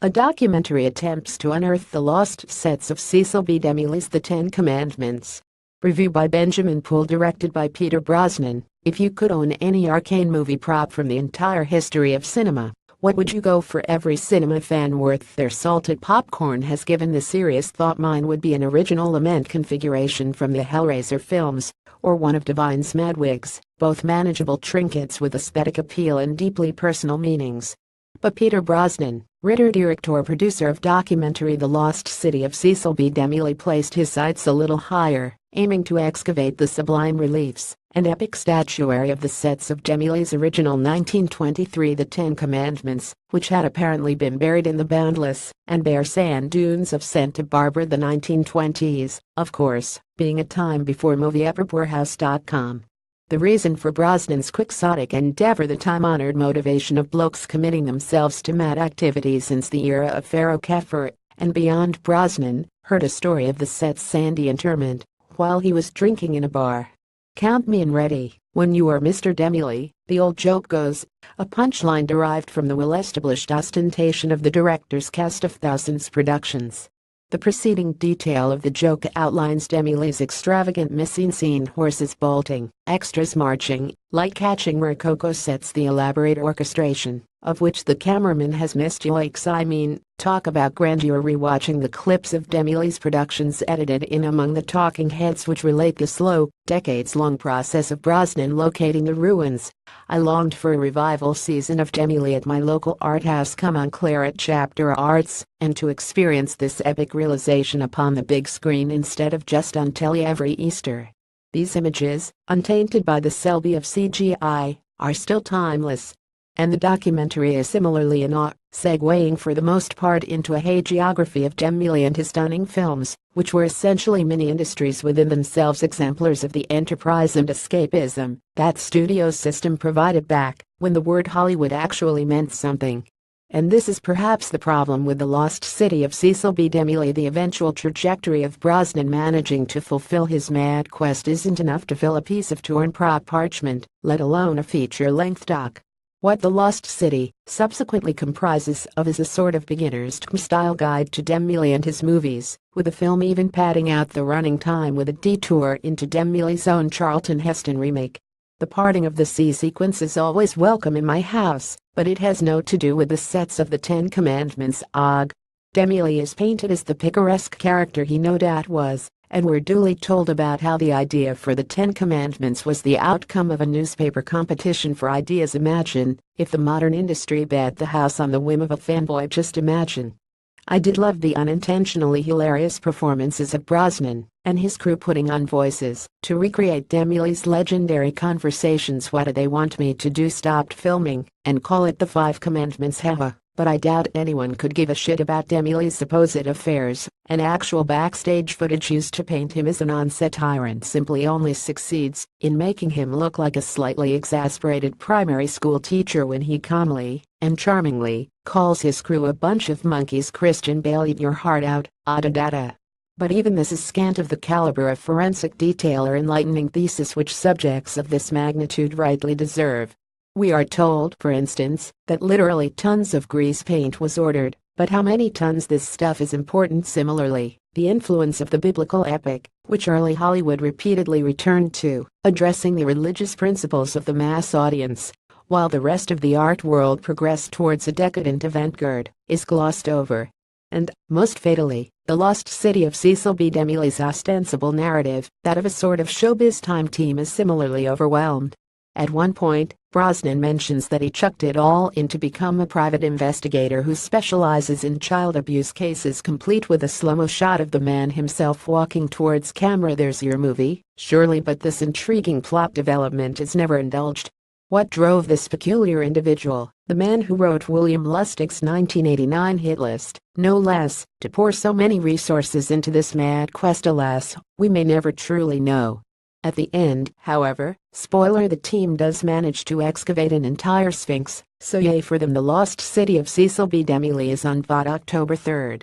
A documentary attempts to unearth the lost sets of Cecil B. DeMilles' The Ten Commandments. Review by Benjamin Poole, directed by Peter Brosnan. If you could own any arcane movie prop from the entire history of cinema, what would you go for? Every cinema fan worth their salted popcorn has given this serious thought. Mine would be an original lament configuration from the Hellraiser films, or one of Divine's Madwigs, both manageable trinkets with aesthetic appeal and deeply personal meanings. But Peter Brosnan, writer, director, producer of documentary The Lost City of Cecil B. DeMilles, placed his sights a little higher, aiming to excavate the sublime reliefs and epic statuary of the sets of DeMilles' original 1923 The Ten Commandments, which had apparently been buried in the boundless and bare sand dunes of Santa Barbara. The 1920s, of course, being a time before movieupperpoorhouse.com. The reason for Brosnan's quixotic endeavor, the time-honored motivation of blokes committing themselves to mad activities since the era of Pharaoh Kefir and beyond. Brosnan heard a story of the set's sandy interment while he was drinking in a bar. "Count me in ready when you are Mr. DeMilles," the old joke goes, a punchline derived from the well-established ostentation of the director's cast of thousands productions. The preceding detail of the joke outlines DeMilles' extravagant mise-en-scene: horses bolting, extras marching, light-catching rococo sets, the elaborate orchestration of which the cameraman has missed. Yikes, I mean, talk about grandeur. Rewatching the clips of DeMilles' productions edited in among the talking heads which relate the slow, decades-long process of Brosnan locating the ruins, I longed for a revival season of DeMilles at my local art house. Come on, Claire at Chapter Arts, and to experience this epic realization upon the big screen instead of just on telly every Easter. These images, untainted by the Selby of CGI, are still timeless. And the documentary is similarly in awe, segueing for the most part into a hagiography of DeMilles and his stunning films, which were essentially mini-industries within themselves, exemplars of the enterprise and escapism that studio system provided back when the word Hollywood actually meant something. And this is perhaps the problem with The Lost City of Cecil B. DeMilles. The eventual trajectory of Brosnan managing to fulfill his mad quest isn't enough to fill a piece of torn prop parchment, let alone a feature-length doc. What The Lost City subsequently comprises of is a sort of beginner's style guide to DeMilles and his movies, with the film even padding out the running time with a detour into DeMilles' own Charlton Heston remake. The parting of the sea sequence is always welcome in my house, but it has no to do with the sets of the Ten Commandments. DeMilles is painted as the picaresque character he no doubt was, and we're duly told about how the idea for the Ten Commandments was the outcome of a newspaper competition for ideas. Imagine if the modern industry bet the house on the whim of a fanboy. Just imagine. I did love the unintentionally hilarious performances of Brosnan and his crew putting on voices to recreate DeMilles' legendary conversations. "What do they want me to do? Stopped filming and call it the Five Commandments?" But I doubt anyone could give a shit about DeMilles' supposed affairs, and actual backstage footage used to paint him as an on-set tyrant simply only succeeds in making him look like a slightly exasperated primary school teacher when he calmly and charmingly calls his crew a bunch of monkeys. Christian Bale, eat your heart out, da. But even this is scant of the caliber of forensic detail or enlightening thesis which subjects of this magnitude rightly deserve. We are told, for instance, that literally tons of grease paint was ordered, but how many tons? This stuff is important. Similarly, the influence of the biblical epic, which early Hollywood repeatedly returned to, addressing the religious principles of the mass audience, while the rest of the art world progressed towards a decadent avant-garde, is glossed over. And, most fatally, The Lost City of Cecil B. DeMilles' ostensible narrative, that of a sort of showbiz time team, is similarly overwhelmed. At one point, Brosnan mentions that he chucked it all in to become a private investigator who specializes in child abuse cases, complete with a slow-mo shot of the man himself walking towards camera. There's your movie, surely, but this intriguing plot development is never indulged. What drove this peculiar individual, the man who wrote William Lustig's 1989 hit list, no less, to pour so many resources into this mad quest? Alas, we may never truly know. At the end, however, spoiler, the team does manage to excavate an entire sphinx, so yay for them. The Lost City of Cecil B. DeMilles is on VOD October 3rd.